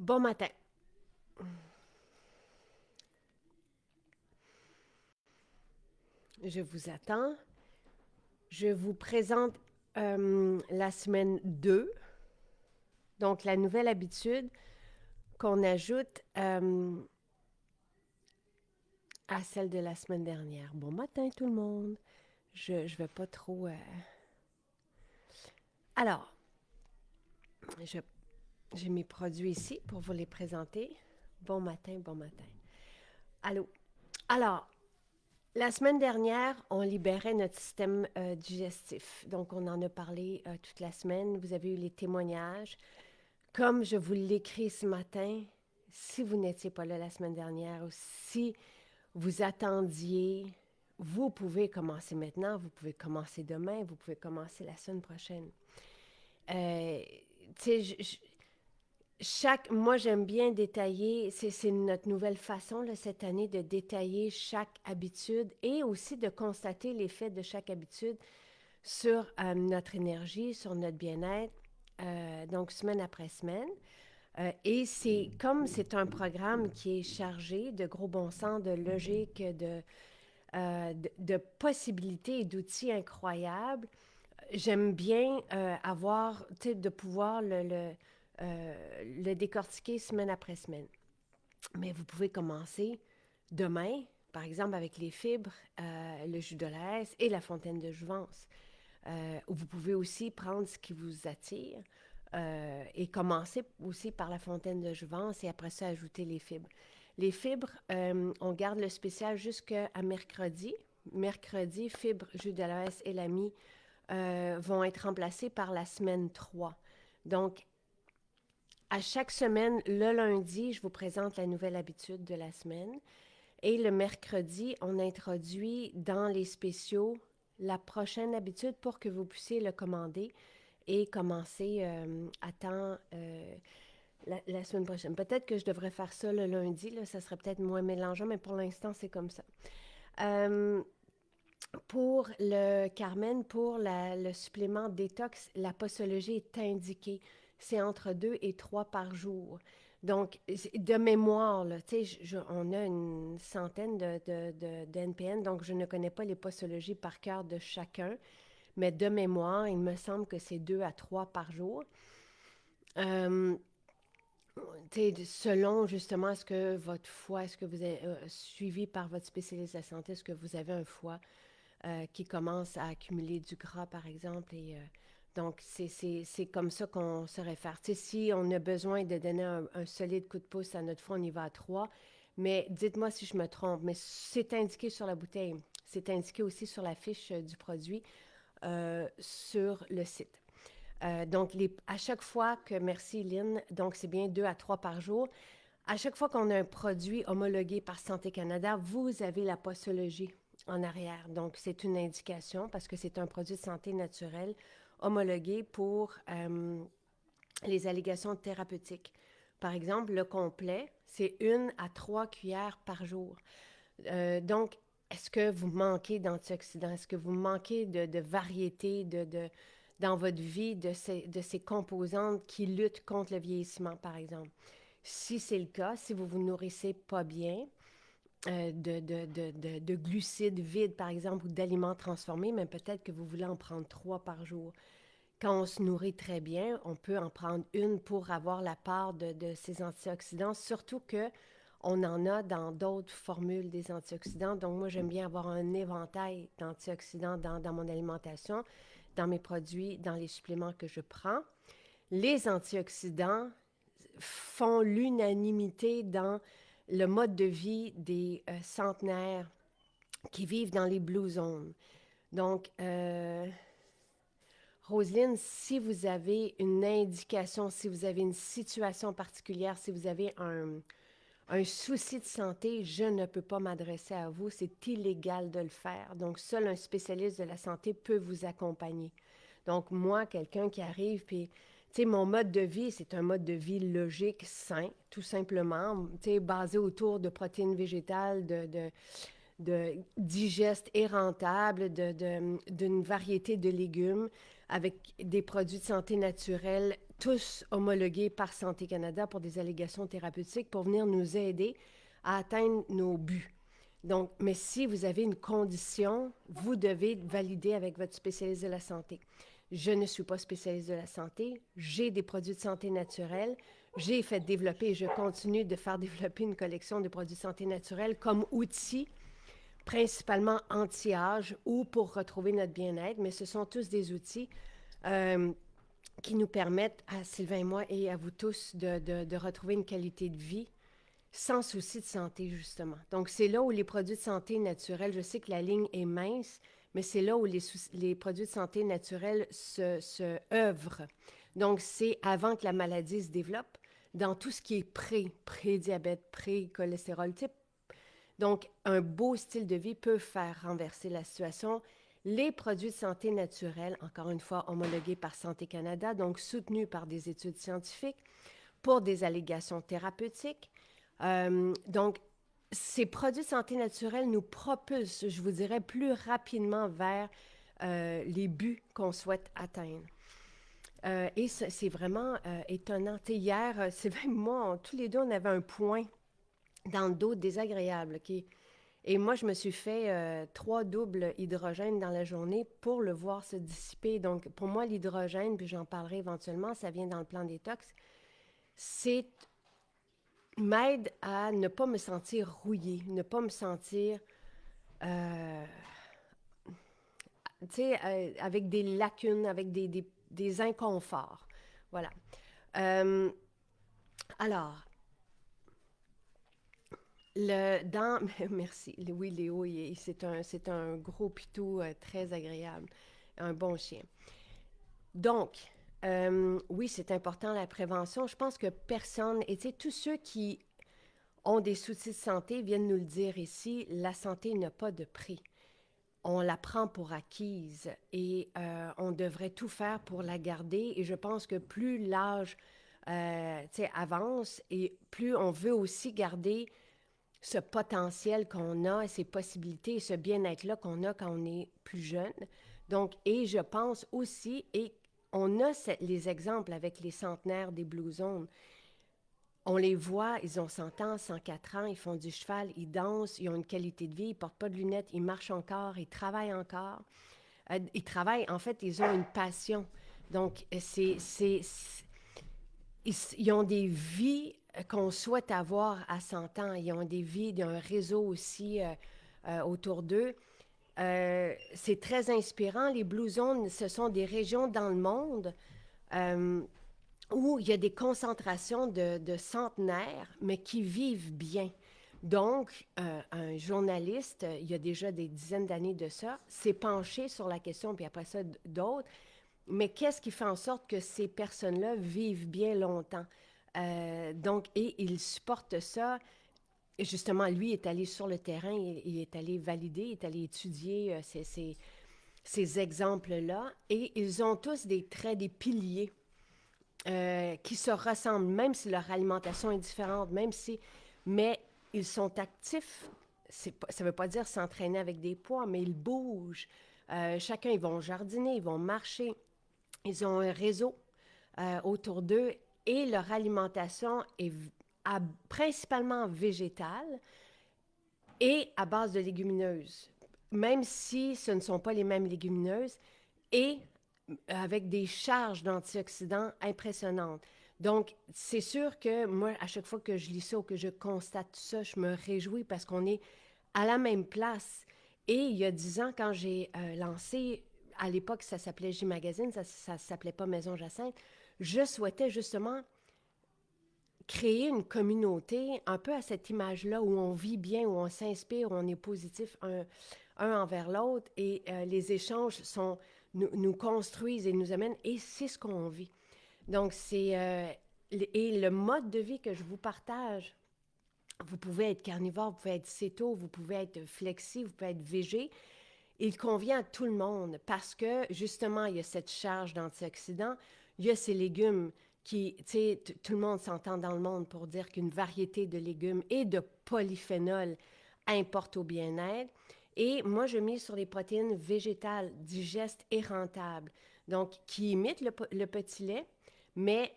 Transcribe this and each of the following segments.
Bon matin. Je vous attends. Je vous présente la semaine 2, donc la nouvelle habitude qu'on ajoute à celle de la semaine dernière. Bon matin tout le monde. Je vais pas trop... Alors, je- j'ai mes produits ici pour vous les présenter. Bon matin, bon matin. Allô. Alors, la semaine dernière, on libérait notre système digestif. Donc, on en a parlé toute la semaine. Vous avez eu les témoignages. Comme je vous l'écris ce matin, si vous n'étiez pas là la semaine dernière ou si vous attendiez, vous pouvez commencer maintenant, vous pouvez commencer demain, vous pouvez commencer la semaine prochaine. Euh, tu sais, moi j'aime bien détailler, c'est notre nouvelle façon là, cette année de détailler chaque habitude et aussi de constater l'effet de chaque habitude sur notre énergie, sur notre bien-être, donc semaine après semaine. Et c'est comme c'est un programme qui est chargé de gros bon sens, de logique, de possibilités et d'outils incroyables. J'aime bien avoir, tu sais, de pouvoir le décortiquer semaine après semaine. Mais vous pouvez commencer demain, par exemple, avec les fibres, le jus de l'aise et la fontaine de jouvence. Vous pouvez aussi prendre ce qui vous attire et commencer aussi par la fontaine de jouvence et après ça, ajouter les fibres. Les fibres, on garde le spécial jusqu'à mercredi. Mercredi, fibres, jus de l'os et l'ami vont être remplacés par la semaine 3. Donc, à chaque semaine, le lundi, je vous présente la nouvelle habitude de la semaine. Et le mercredi, on introduit dans les spéciaux la prochaine habitude pour que vous puissiez le commander et commencer à temps la semaine prochaine. Peut-être que je devrais faire ça le lundi, là, ça serait peut-être moins mélangeant, mais pour l'instant, c'est comme ça. Euh, pour le Carmen, pour le supplément détox, la posologie est indiquée. C'est entre 2 et 3 par jour. Donc, de mémoire, là, on a une centaine d'NPN, donc je ne connais pas les posologies par cœur de chacun, mais de mémoire, il me semble que c'est 2 à 3 par jour. Euh, Selon justement est-ce que votre foie, est-ce que vous êtes suivi par votre spécialiste de la santé, est-ce que vous avez un foie qui commence à accumuler du gras, par exemple. Et donc, c'est comme ça qu'on se réfère. Tu sais, si on a besoin de donner un solide coup de pouce à notre foie, on y va à 3. Mais dites-moi si je me trompe, mais c'est indiqué sur la bouteille. C'est indiqué aussi sur la fiche du produit sur le site. Donc, à chaque fois que, merci Lynn, donc c'est bien 2 à 3 par jour. À chaque fois qu'on a un produit homologué par Santé Canada, vous avez la posologie en arrière. Donc, c'est une indication parce que c'est un produit de santé naturelle homologué pour les allégations thérapeutiques. Par exemple, le complet, c'est 1 à 3 cuillères par jour. Donc, est-ce que vous manquez d'antioxydants? Est-ce que vous manquez de variété dans votre vie de ces composantes qui luttent contre le vieillissement, par exemple? Si c'est le cas, si vous vous nourrissez pas bien de glucides vides, par exemple, ou d'aliments transformés, mais peut-être que vous voulez en prendre 3 par jour. Quand on se nourrit très bien, on peut en prendre une pour avoir la part de ces antioxydants, surtout que on en a dans d'autres formules des antioxydants. Donc, moi, j'aime bien avoir un éventail d'antioxydants dans mon alimentation, dans mes produits, dans les suppléments que je prends. Les antioxydants font l'unanimité dans le mode de vie des centenaires qui vivent dans les blue zones. Donc, Roselyne, si vous avez une indication, si vous avez une situation particulière, si vous avez un souci de santé, je ne peux pas m'adresser à vous. C'est illégal de le faire. Donc, seul un spécialiste de la santé peut vous accompagner. Donc, moi, quelqu'un qui arrive, puis, tu sais, mon mode de vie, c'est un mode de vie logique, sain, tout simplement, tu sais, basé autour de protéines végétales, digeste et rentable d'une variété de légumes avec des produits de santé naturelle, tous homologués par Santé Canada pour des allégations thérapeutiques pour venir nous aider à atteindre nos buts. Donc, mais si vous avez une condition, vous devez valider avec votre spécialiste de la santé. Je ne suis pas spécialiste de la santé. J'ai des produits de santé naturels. J'ai fait développer et je continue de faire développer une collection de produits de santé naturels comme outil, principalement anti-âge ou pour retrouver notre bien-être. Mais ce sont tous des outils qui nous permettent à Sylvain et moi et à vous tous de retrouver une qualité de vie sans souci de santé, justement. Donc, c'est là où les produits de santé naturels, je sais que la ligne est mince, mais c'est là où les produits de santé naturels se œuvrent. Donc, c'est avant que la maladie se développe, dans tout ce qui est pré-diabète, pré-cholestérol type. Donc, un beau style de vie peut faire renverser la situation. Les produits de santé naturels, encore une fois, homologués par Santé Canada, donc soutenus par des études scientifiques pour des allégations thérapeutiques. Donc, ces produits de santé naturelle nous propulsent, je vous dirais, plus rapidement vers les buts qu'on souhaite atteindre. Et c'est vraiment étonnant. T'sais, hier, c'est même moi, tous les deux, on avait un point dans le dos désagréable. Et moi, je me suis fait 3 doubles hydrogène dans la journée pour le voir se dissiper. Donc, pour moi, l'hydrogène, puis j'en parlerai éventuellement, ça vient dans le plan détox, c'est m'aide à ne pas me sentir rouillée, ne pas me sentir, avec des lacunes, avec des inconforts. Voilà. Alors, merci. Oui, Léo, c'est un gros pitou très agréable. Un bon chien. Donc, oui, c'est important la prévention. Je pense que personne, et tu sais, tous ceux qui ont des soucis de santé viennent nous le dire ici, la santé n'a pas de prix. On la prend pour acquise et on devrait tout faire pour la garder. Et je pense que plus l'âge avance et plus on veut aussi garder ce potentiel qu'on a, ces possibilités, ce bien-être-là qu'on a quand on est plus jeune. Donc, et je pense aussi, et on a les exemples avec les centenaires des Blue Zones. On les voit, ils ont 100 ans, 104 ans, ils font du cheval, ils dansent, ils ont une qualité de vie, ils ne portent pas de lunettes, ils marchent encore, ils travaillent encore. Ils travaillent, en fait, ils ont une passion. Donc, ils ont des vies qu'on souhaite avoir à 100 ans. Ils ont des vies, il y a un réseau aussi autour d'eux. C'est très inspirant. Les Blue Zones, ce sont des régions dans le monde où il y a des concentrations de centenaires, mais qui vivent bien. Donc, un journaliste, il y a déjà des dizaines d'années de ça, s'est penché sur la question, puis après ça, d'autres. Mais qu'est-ce qui fait en sorte que ces personnes-là vivent bien longtemps? Donc, et il supporte ça. Et justement, lui est allé sur le terrain, il est allé valider, il est allé étudier ces exemples-là. Et ils ont tous des traits, des piliers qui se ressemblent, même si leur alimentation est différente, même si... Mais ils sont actifs. Ça ne veut pas dire s'entraîner avec des poids, mais ils bougent. Chacun, ils vont jardiner, ils vont marcher. Ils ont un réseau autour d'eux et leur alimentation est principalement végétale et à base de légumineuses, même si ce ne sont pas les mêmes légumineuses, et avec des charges d'antioxydants impressionnantes. Donc, c'est sûr que moi, à chaque fois que je lis ça ou que je constate ça, je me réjouis parce qu'on est à la même place. Et il y a 10 ans, quand j'ai lancé, à l'époque, ça s'appelait J-Magazine, ça ne s'appelait pas Maison Jacinthe, je souhaitais justement créer une communauté un peu à cette image-là où on vit bien, où on s'inspire, où on est positif un envers l'autre et les échanges nous construisent et nous amènent et c'est ce qu'on vit. Donc, et le mode de vie que je vous partage, vous pouvez être carnivore, vous pouvez être céto, vous pouvez être flexi, vous pouvez être végé. Il convient à tout le monde parce que, justement, il y a cette charge d'antioxydants, il y a ces légumes qui, tu sais, tout le monde s'entend dans le monde pour dire qu'une variété de légumes et de polyphénols importe au bien-être. Et moi, je mise sur les protéines végétales, digestes et rentables. Donc, qui imitent le petit lait, mais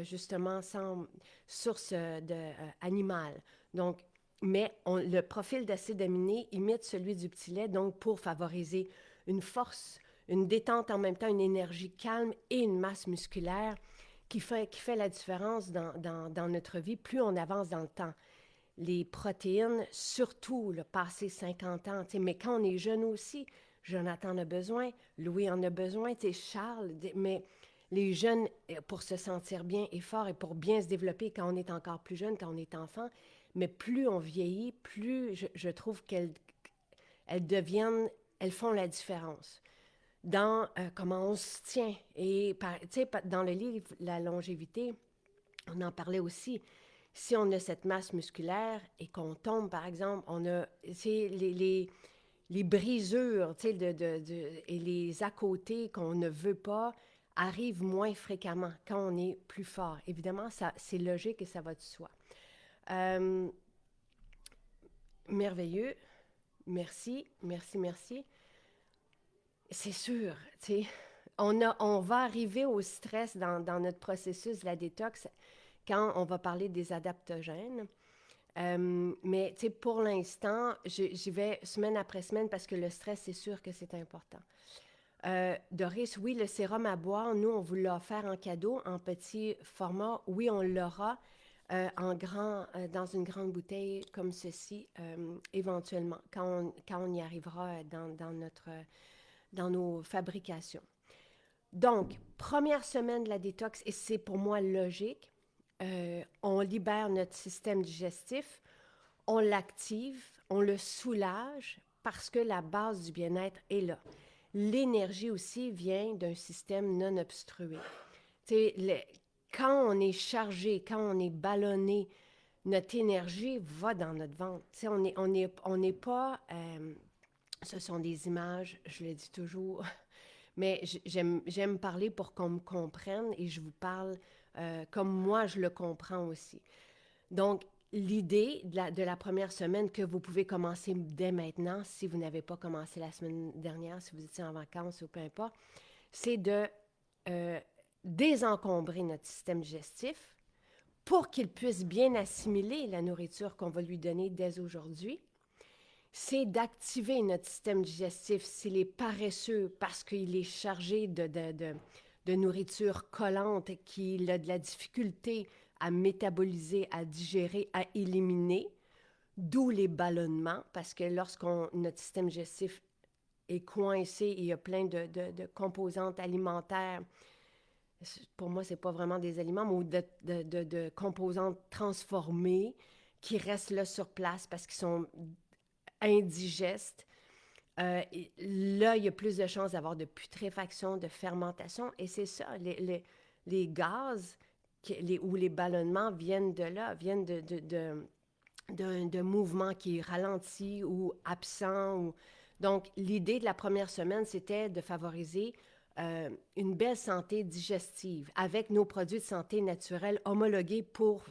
justement, sans source animale. Donc, mais le profil d'acide aminé imite celui du petit lait, donc pour favoriser une force, une détente en même temps, une énergie calme et une masse musculaire qui fait la différence dans notre vie plus on avance dans le temps. Les protéines, surtout le passé 50 ans, mais quand on est jeune aussi, Jonathan en a besoin, Louis en a besoin, Charles, mais les jeunes, pour se sentir bien et fort et pour bien se développer quand on est encore plus jeune, quand on est enfant, mais plus on vieillit, plus je trouve elles deviennent, elles font la différence dans comment on se tient. Et dans le livre La longévité, on en parlait aussi. Si on a cette masse musculaire et qu'on tombe, par exemple, on a les brisures et les à-côtés qu'on ne veut pas arrivent moins fréquemment quand on est plus fort. Évidemment, c'est logique et ça va de soi. Merveilleux. Merci, merci, merci. C'est sûr, tu sais, on va arriver au stress dans notre processus de la détox quand on va parler des adaptogènes. Mais tu sais, pour l'instant, j'y vais semaine après semaine parce que le stress, c'est sûr que c'est important. Doris, oui, le sérum à boire, nous, on vous l'a offert en cadeau, en petit format. Oui, on l'aura dans une grande bouteille comme ceci, éventuellement, quand on y arrivera dans nos fabrications. Donc, première semaine de la détox, et c'est pour moi logique, on libère notre système digestif, on l'active, on le soulage parce que la base du bien-être est là. L'énergie aussi vient d'un système non obstrué. Quand on est chargé, quand on est ballonné, notre énergie va dans notre ventre. On n'est pas... ce sont des images, je le dis toujours, mais j'aime parler pour qu'on me comprenne et je vous parle comme moi je le comprends aussi. Donc, l'idée de la première semaine que vous pouvez commencer dès maintenant, si vous n'avez pas commencé la semaine dernière, si vous étiez en vacances ou peu importe, c'est de désencombrer notre système digestif pour qu'il puisse bien assimiler la nourriture qu'on va lui donner dès aujourd'hui. C'est d'activer notre système digestif s'il est paresseux parce qu'il est chargé de nourriture collante, qu'il a de la difficulté à métaboliser, à digérer, à éliminer, d'où les ballonnements, parce que notre système digestif est coincé, il y a plein de composantes alimentaires, pour moi, ce n'est pas vraiment des aliments, mais de composantes transformées qui restent là sur place parce qu'ils sont indigestes. Là, il y a plus de chances d'avoir de putréfaction, de fermentation, et c'est ça, les gaz ou les ballonnements viennent de là, viennent d'un mouvement qui est ralenti ou absent. Donc, l'idée de la première semaine, c'était de favoriser une belle santé digestive avec nos produits de santé naturels homologués pour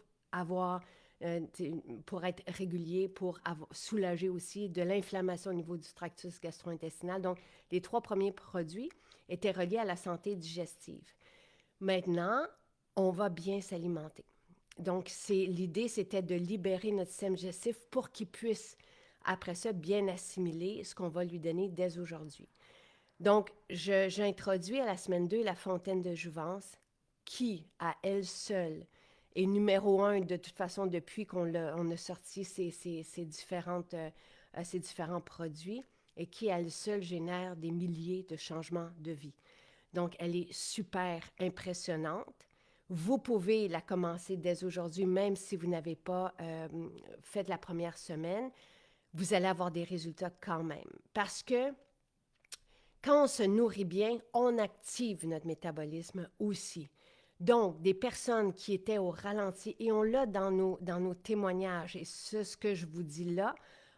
être régulier, pour soulager aussi de l'inflammation au niveau du tractus gastro-intestinal. Donc, les 3 premiers produits étaient reliés à la santé digestive. Maintenant, on va bien s'alimenter. Donc, l'idée, c'était de libérer notre système digestif pour qu'il puisse, après ça, bien assimiler ce qu'on va lui donner dès aujourd'hui. Donc, j'introduis à la semaine 2 la fontaine de jouvence qui, à elle seule, est numéro 1 de toute façon depuis qu'on a sorti ces différents produits et qui, à elle seule, génère des milliers de changements de vie. Donc, elle est super impressionnante. Vous pouvez la commencer dès aujourd'hui, même si vous n'avez pas fait la première semaine. Vous allez avoir des résultats quand même. Parce que quand on se nourrit bien, on active notre métabolisme aussi. Donc, des personnes qui étaient au ralenti, et on l'a dans nos témoignages, et ce que je vous dis là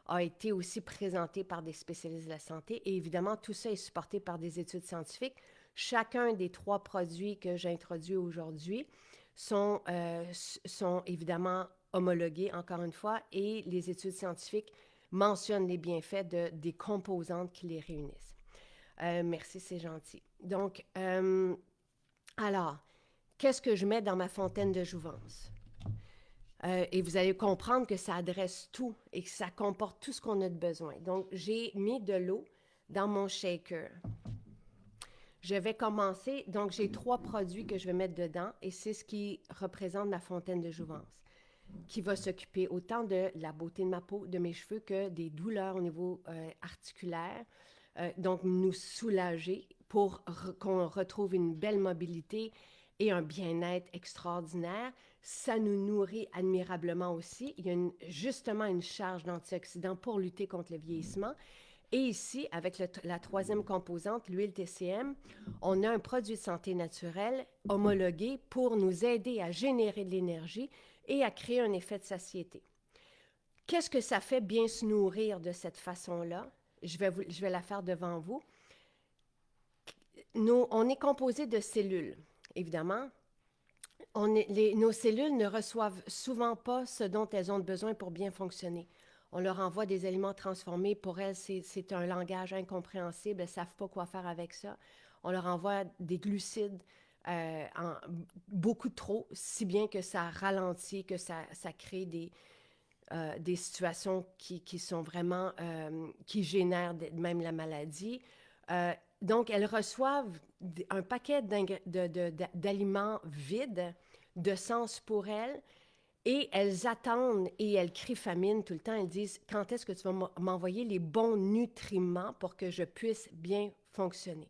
a été aussi présenté par des spécialistes de la santé, et évidemment, tout ça est supporté par des études scientifiques. Chacun des 3 produits que j'introduis aujourd'hui sont évidemment homologué, encore une fois, et les études scientifiques mentionnent les bienfaits des composantes qui les réunissent. Merci, c'est gentil. Donc, alors, qu'est-ce que je mets dans ma fontaine de jouvence? Et vous allez comprendre que ça adresse tout et que ça comporte tout ce qu'on a de besoin. Donc, j'ai mis de l'eau dans mon shaker. Je vais commencer, donc j'ai 3 produits que je vais mettre dedans et c'est ce qui représente ma fontaine de jouvence, qui va s'occuper autant de la beauté de ma peau, de mes cheveux, que des douleurs au niveau articulaire. Donc, nous soulager pour qu'on retrouve une belle mobilité et un bien-être extraordinaire. Ça nous nourrit admirablement aussi. Il y a justement une charge d'antioxydants pour lutter contre le vieillissement. Et ici, avec la 3e composante, l'huile TCM, on a un produit de santé naturelle homologué pour nous aider à générer de l'énergie et à créer un effet de satiété. Qu'est-ce que ça fait bien se nourrir de cette façon-là? Je vais la faire devant vous. On est composé de cellules, évidemment. Nos cellules ne reçoivent souvent pas ce dont elles ont besoin pour bien fonctionner. On leur envoie des aliments transformés. Pour elles, c'est un langage incompréhensible. Elles ne savent pas quoi faire avec ça. On leur envoie des glucides, beaucoup trop, si bien que ça ralentit, que ça crée des situations qui sont vraiment, qui génèrent même la maladie. Donc, elles reçoivent un paquet d'aliments vides, de sens pour elles, et elles attendent et elles crient famine tout le temps. Elles disent, quand est-ce que tu vas m'envoyer les bons nutriments pour que je puisse bien fonctionner?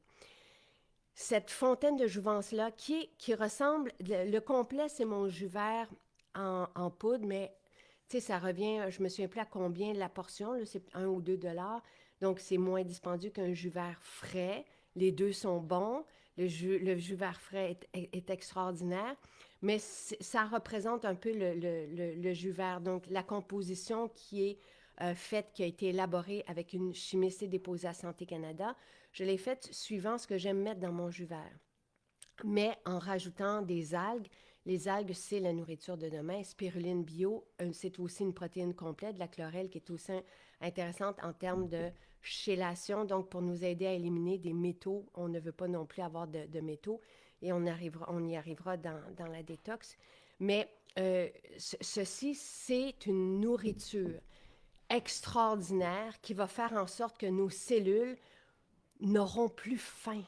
Cette fontaine de jouvence-là, qui ressemble, le complet, c'est mon jus vert en poudre, mais tu sais, ça revient, je me souviens plus à combien la portion, c'est 1 ou 2 $. Donc, c'est moins dispendieux qu'un jus vert frais. Les deux sont bons. Le jus vert frais est extraordinaire. Mais ça représente un peu le jus vert. Donc, la composition qui est faite, qui a été élaborée avec une chimiste déposée à Santé Canada, je l'ai faite suivant ce que j'aime mettre dans mon jus vert. Mais en rajoutant des algues. Les algues, c'est la nourriture de demain. Spiruline bio, c'est aussi une protéine complète, de la chlorelle, qui est aussi intéressante en termes de chélation, donc pour nous aider à éliminer des métaux. On ne veut pas non plus avoir de métaux et on y arrivera dans la détox. Mais ceci, c'est une nourriture extraordinaire qui va faire en sorte que nos cellules n'auront plus faim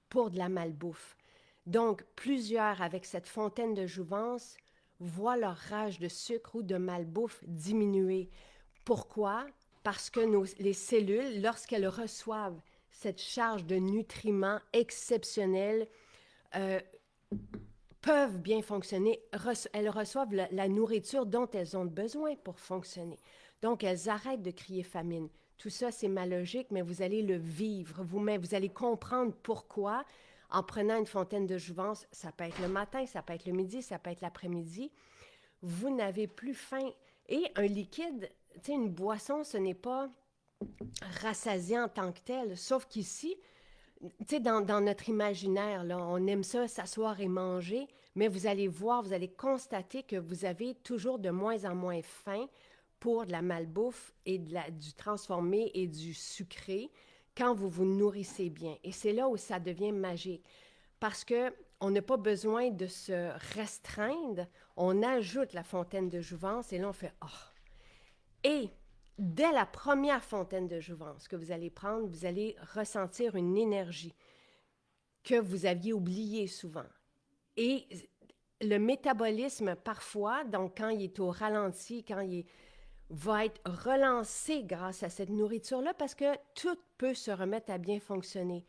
pour de la malbouffe. Donc, plusieurs, avec cette fontaine de jouvence, voient leur rage de sucre ou de malbouffe diminuer. Pourquoi? Parce que les cellules, lorsqu'elles reçoivent cette charge de nutriments exceptionnels, peuvent bien fonctionner. Elles reçoivent la nourriture dont elles ont besoin pour fonctionner. Donc, elles arrêtent de crier famine. Tout ça, c'est ma logique, mais vous allez le vivre vous-même. Vous allez comprendre pourquoi, en prenant une fontaine de jouvence, ça peut être le matin, ça peut être le midi, ça peut être l'après-midi, vous n'avez plus faim. Et un liquide, tu sais, une boisson, ce n'est pas rassasiant en tant que tel, sauf qu'ici, tu sais, dans notre imaginaire, là, on aime ça, s'asseoir et manger, mais vous allez voir, vous allez constater que vous avez toujours de moins en moins faim pour de la malbouffe et du transformé et du sucré quand vous vous nourrissez bien. Et c'est là où ça devient magique. Parce qu'on n'a pas besoin de se restreindre, on ajoute la fontaine de jouvence et là on fait « oh ». Et dès la première fontaine de jouvence que vous allez prendre, vous allez ressentir une énergie que vous aviez oubliée souvent. Et le métabolisme, parfois, donc quand il est au ralenti, quand il va être relancé grâce à cette nourriture-là parce que tout peut se remettre à bien fonctionner.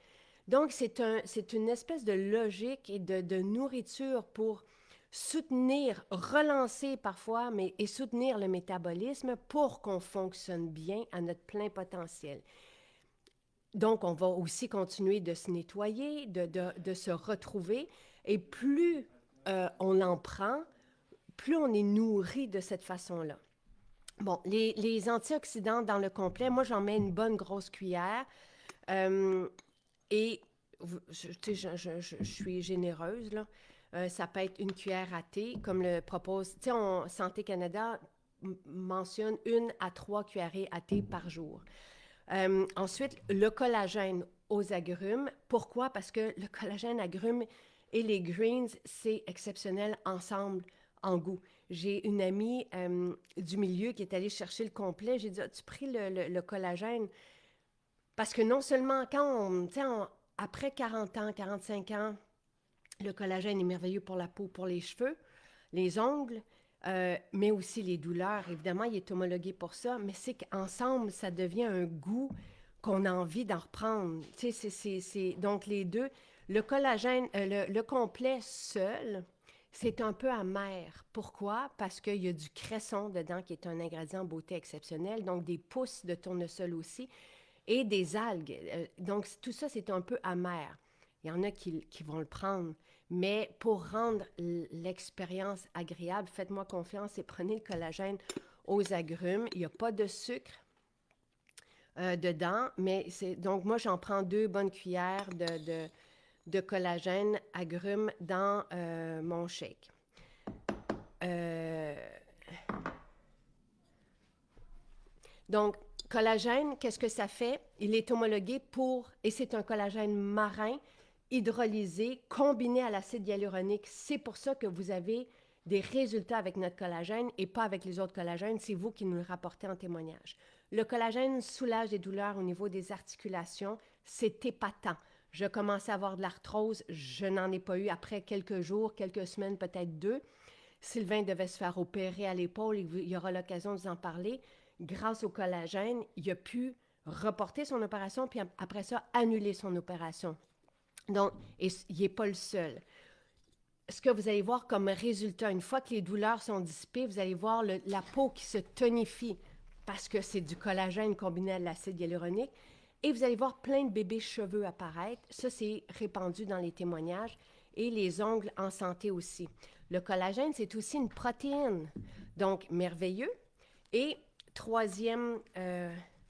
Donc, c'est une espèce de logique et de nourriture pour soutenir, relancer parfois, et soutenir le métabolisme pour qu'on fonctionne bien à notre plein potentiel. Donc, on va aussi continuer de se nettoyer, de se retrouver, et plus on en prend, plus on est nourri de cette façon-là. Bon, les antioxydants dans le complet, moi, j'en mets une bonne grosse cuillère. Et, tu sais, je suis généreuse, là. Ça peut être une cuillère à thé, comme le propose, tu sais, Santé Canada mentionne 1 à 3 cuillerées à thé par jour. Ensuite, le collagène aux agrumes. Pourquoi? Parce que le collagène agrumes et les greens, c'est exceptionnel ensemble en goût. J'ai une amie du milieu qui est allée chercher le complet. J'ai dit, as-tu pris le collagène? Parce que non seulement après 40 ans, 45 ans, le collagène est merveilleux pour la peau, pour les cheveux, les ongles, mais aussi les douleurs. Évidemment, il est homologué pour ça, mais c'est qu'ensemble, ça devient un goût qu'on a envie d'en reprendre. Tu sais, donc les deux. Le collagène, le complet seul, c'est un peu amer. Pourquoi? Parce qu'il y a du cresson dedans, qui est un ingrédient beauté exceptionnel, donc des pousses de tournesol aussi, et des algues. Donc tout ça, c'est un peu amer. Il y en a qui vont le prendre. Mais pour rendre l'expérience agréable, faites-moi confiance et prenez le collagène aux agrumes. Il n'y a pas de sucre dedans, mais donc moi, j'en prends 2 bonnes cuillères de collagène agrumes dans mon shake. Donc, collagène, qu'est-ce que ça fait? Il est homologué pour, et c'est un collagène marin, hydrolysé, combiné à l'acide hyaluronique. C'est pour ça que vous avez des résultats avec notre collagène et pas avec les autres collagènes. C'est vous qui nous le rapportez en témoignage. Le collagène soulage des douleurs au niveau des articulations. C'est épatant. Je commençais à avoir de l'arthrose. Je n'en ai pas eu après quelques jours, quelques semaines, peut-être 2. Sylvain devait se faire opérer à l'épaule. Il y aura l'occasion de vous en parler. Grâce au collagène, il a pu reporter son opération, puis après ça, annuler son opération. Donc, il n'est pas le seul. Ce que vous allez voir comme résultat, une fois que les douleurs sont dissipées, vous allez voir la peau qui se tonifie parce que c'est du collagène combiné à l'acide hyaluronique. Et vous allez voir plein de bébés cheveux apparaître. Ça, c'est répandu dans les témoignages. Et les ongles en santé aussi. Le collagène, c'est aussi une protéine. Donc, merveilleux. Et troisième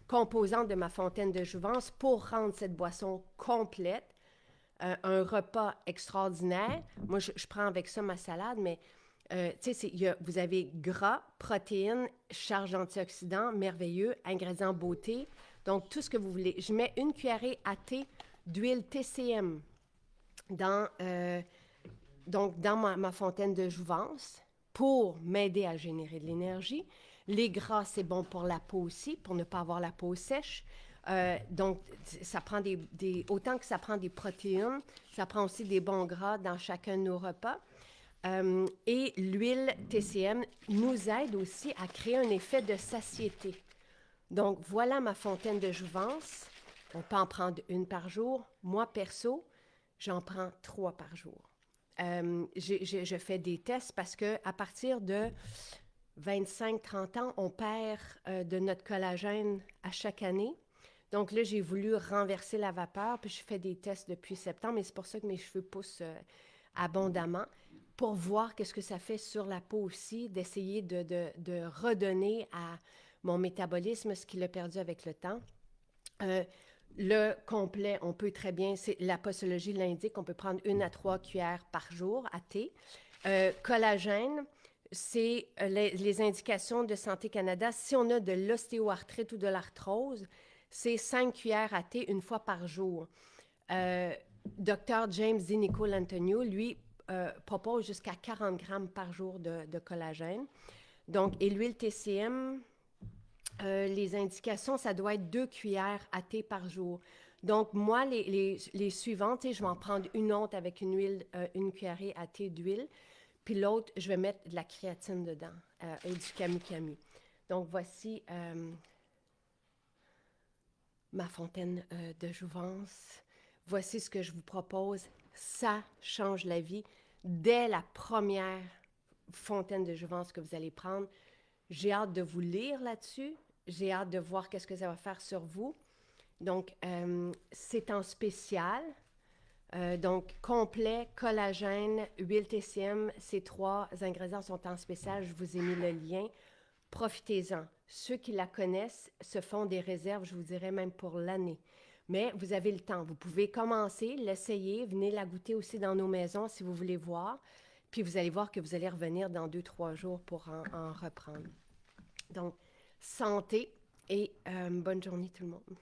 composante de ma fontaine de jouvence pour rendre cette boisson complète, un repas extraordinaire. Moi, je prends avec ça ma salade, mais tu sais, vous avez gras, protéines, charge d'antioxydants, merveilleux, ingrédients beauté. Donc, tout ce que vous voulez. Je mets une cuillerée à thé d'huile TCM dans, dans ma fontaine de jouvence pour m'aider à générer de l'énergie. Les gras, c'est bon pour la peau aussi, pour ne pas avoir la peau sèche. Donc, ça prend autant que ça prend des protéines, ça prend aussi des bons gras dans chacun de nos repas. Et l'huile TCM nous aide aussi à créer un effet de satiété. Donc, voilà ma fontaine de jouvence. On peut en prendre 1 par jour. Moi, perso, j'en prends 3 par jour. Je fais des tests parce qu'à partir de 25-30 ans, on perd de notre collagène à chaque année. Donc là, j'ai voulu renverser la vapeur, puis je fais des tests depuis septembre, et c'est pour ça que mes cheveux poussent abondamment, pour voir qu'est-ce que ça fait sur la peau aussi, d'essayer de redonner à mon métabolisme ce qu'il a perdu avec le temps. Le complet, on peut très bien, la posologie l'indique, on peut prendre 1 à 3 cuillères par jour à thé. Collagène, c'est les indications de Santé Canada. Si on a de l'ostéoarthrite ou de l'arthrose, c'est 5 cuillères à thé 1 fois par jour. Dr. James D. Nicole Antonio, lui, propose jusqu'à 40 grammes par jour de collagène. Donc, et l'huile TCM, les indications, ça doit être 2 cuillères à thé par jour. Donc, moi, les suivantes, je vais en prendre une autre avec une cuillerée à thé d'huile. Puis l'autre, je vais mettre de la créatine dedans et du camu-camu. Donc, voici ma fontaine de jouvence. Voici ce que je vous propose. Ça change la vie. Dès la première fontaine de jouvence que vous allez prendre, j'ai hâte de vous lire là-dessus. J'ai hâte de voir qu'est-ce que ça va faire sur vous. Donc, c'est en spécial. Donc, complet, collagène, huile TCM, ces 3 ingrédients sont en spécial. Je vous ai mis le lien. Profitez-en. Ceux qui la connaissent se font des réserves, je vous dirais même pour l'année. Mais vous avez le temps. Vous pouvez commencer, l'essayer, venez la goûter aussi dans nos maisons si vous voulez voir. Puis vous allez voir que vous allez revenir dans 2, 3 jours pour en reprendre. Donc, santé et bonne journée tout le monde.